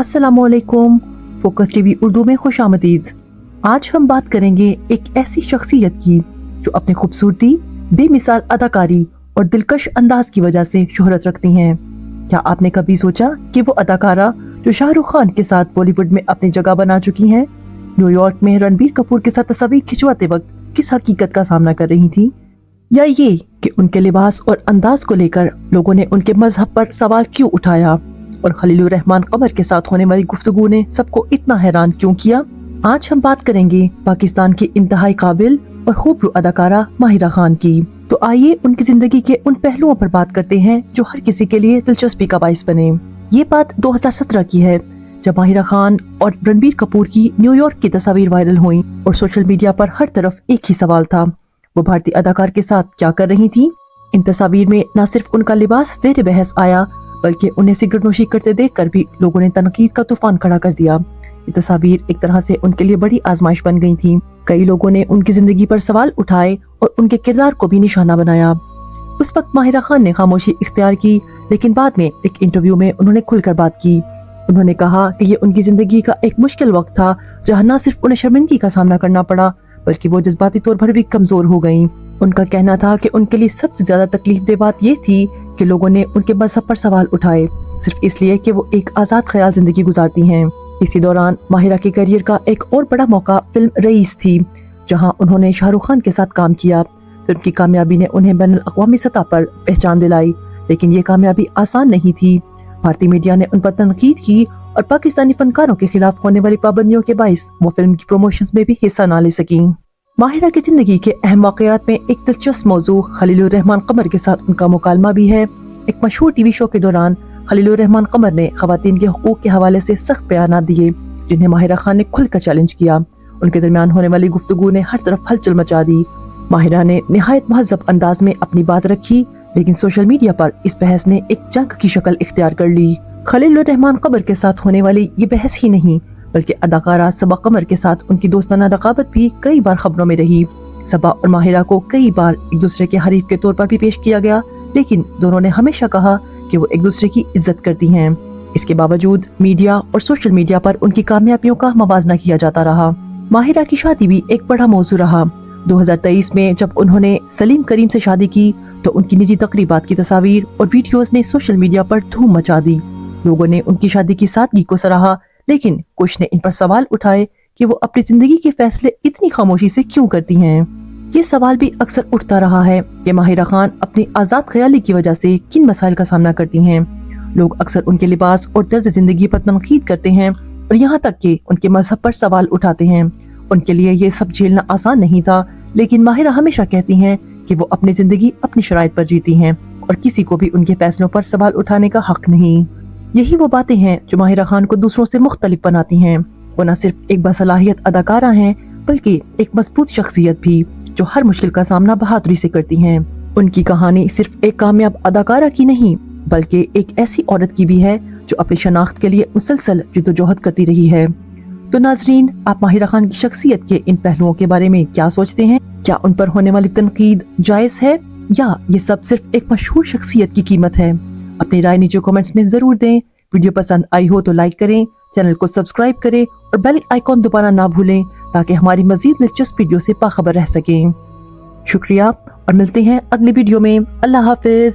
अस्सलामुअलैकुम। Focus TV Urdu में खुशामदीद। आज हम बात करेंगे एक ऐसी शख्सियत की जो अपनी खूबसूरती, बेमिसाल अदाकारी और दिलकश अंदाज की वजह से शोहरत रखती हैं। क्या आपने कभी सोचा कि वो अदाकारा जो शाहरुख खान के साथ बॉलीवुड में अपनी जगह बना चुकी हैं, न्यूयॉर्क में रणबीर कपूर के साथ तस्वीर खिंचवाते वक्त किस हकीकत का सामना कर रही थी? या ये कि उनके लिबास और अंदाज को लेकर लोगों ने उनके मजहब पर सवाल क्यों उठाया और खलीलुर रहमान कमर के साथ होने वाली गुफ्तगू ने सबको इतना हैरान क्यों किया? आज हम बात करेंगे पाकिस्तान की इंतहाई काबिल और खूबरू अदाकारा माहिरा खान की। तो आइए उनकी जिंदगी के उन पहलुओं पर बात करते हैं जो हर किसी के लिए दिलचस्पी का बाइस बने। ये बात 2017 की है, जब माहिरा खान और रणबीर कपूर की न्यूयॉर्क की तस्वीर वायरल हुई और सोशल मीडिया पर हर तरफ एक ही सवाल था, वो भारतीय अदाकार के साथ क्या कर रही थी? इन तस्वीर में न सिर्फ उनका लिबास ज़ेर बहस आया, बल्कि उन्हें सिगरेट नोशी करते देखकर भी लोगों ने तनकीद का तूफान खड़ा कर दिया। ये तस्वीर एक तरह से उनके लिए बड़ी आजमाइश बन गई थी। कई लोगों ने उनकी जिंदगी पर सवाल उठाए और उनके किरदार को भी निशाना बनाया। उस वक्त माहिरा खान ने खामोशी इख्तियार की, लेकिन बाद में एक इंटरव्यू में उन्होंने खुलकर बात की। उन्होंने कहा कि ये उनकी जिंदगी का एक मुश्किल वक्त था, जहाँ न सिर्फ उन्हें शर्मिंदगी का सामना करना पड़ा, बल्कि वो जज्बाती तौर पर भी कमजोर हो गईं। उनका कहना था कि उनके लिए सबसे ज्यादा तकलीफ दे बात ये थी कि लोगों ने उनके मजहब पर सवाल उठाए, सिर्फ इसलिए कि वो एक आजाद ख्याल जिंदगी गुजारती हैं। इसी दौरान माहिरा के करियर का एक और बड़ा मौका फिल्म रईस थी, जहां उन्होंने शाहरुख खान के साथ काम किया। फिल्म की कामयाबी ने उन्हें बैनुल अक़वामी सतह पर पहचान दिलाई, लेकिन ये कामयाबी आसान नहीं थी। भारतीय मीडिया ने उन पर तनकीद की और पाकिस्तानी फनकारों के खिलाफ होने वाली पाबंदियों के बाइस वो फिल्म की प्रमोशंस में भी हिस्सा न ले सकी। माहिरा की जिंदगी के अहम वाक़यात में एक दिलचस्प मौजू खलीलुर रहमान कमर के साथ उनका मुकालमा भी है। एक मशहूर टीवी शो के दौरान खलीलुर रहमान कमर ने खवातीन के हुकूक के हवाले से सख्त बयानात दिए, जिन्हें माहिरा खान ने खुलकर चैलेंज किया। उनके दरमियान होने वाली गुफ्तगू ने हर तरफ हलचल मचा दी। माहिरा ने निहायत महज़ब अंदाज में अपनी बात रखी, लेकिन सोशल मीडिया पर इस बहस ने एक जंग की शक्ल इख्तियार कर ली। खलीलुर रहमान कमर के साथ होने वाली ये बहस ही नहीं, बल्कि अदाकारा सबा कमर के साथ उनकी दोस्ताना रकाबत भी कई बार खबरों में रही। सबा और माहिरा को कई बार एक दूसरे के हरीफ के तौर पर भी पेश किया गया, लेकिन दोनों ने हमेशा कहा कि वो एक दूसरे की इज्जत करती हैं। इसके बावजूद मीडिया और सोशल मीडिया पर उनकी कामयाबियों का मवाजना किया जाता रहा। माहिरा की शादी भी एक बड़ा मौजू रहा। 2023 में जब उन्होंने सलीम करीम से शादी की, तो उनकी निजी तकरीबात की तस्वीर और वीडियोस ने सोशल मीडिया पर धूम मचा दी। लोगों ने उनकी शादी की सादगी को सराहा, लेकिन कुछ ने इन पर सवाल उठाए कि वो अपनी जिंदगी के फैसले इतनी खामोशी से क्यों करती हैं। ये सवाल भी अक्सर उठता रहा है कि माहिरा खान अपनी आजाद ख्याली की वजह से किन मसाइल का सामना करती हैं। लोग अक्सर उनके लिबास और तर्ज जिंदगी पर तनकीद करते हैं और यहाँ तक कि उनके मजहब पर सवाल उठाते हैं। उनके लिए ये सब झेलना आसान नहीं था, लेकिन माहिरा हमेशा कहती हैं कि वो अपनी जिंदगी अपनी शराइत पर जीती हैं और किसी को भी उनके फैसलों पर सवाल उठाने का हक नहीं। यही वो बातें हैं जो माहिरा खान को दूसरों से मुख्तलिफ बनाती हैं। वो न सिर्फ एक बासलाहियत अदाकारा हैं, बल्कि एक मजबूत शख्सियत भी, जो हर मुश्किल का सामना बहादुरी से करती हैं। उनकी कहानी सिर्फ एक कामयाब अदाकारा की नहीं, बल्कि एक ऐसी औरत की भी है जो अपनी शनाख्त के लिए मुसलसल जद्दोजहद करती रही है। तो नाजरीन, आप माहिरा खान की शख्सियत के इन पहलुओं के बारे में क्या सोचते हैं? क्या उन पर होने वाली तनकीद जायज है, या ये सब सिर्फ एक मशहूर शख्सियत की कीमत है? अपनी राय नीचे कमेंट्स में जरूर दें। वीडियो पसंद आई हो तो लाइक करें, चैनल को सब्सक्राइब करें और बेल आइकॉन दबाना ना भूलें, ताकि हमारी मजीद दिलचस्प वीडियो से बाखबर रह सकें। शुक्रिया और मिलते हैं अगली वीडियो में। अल्लाह हाफिज।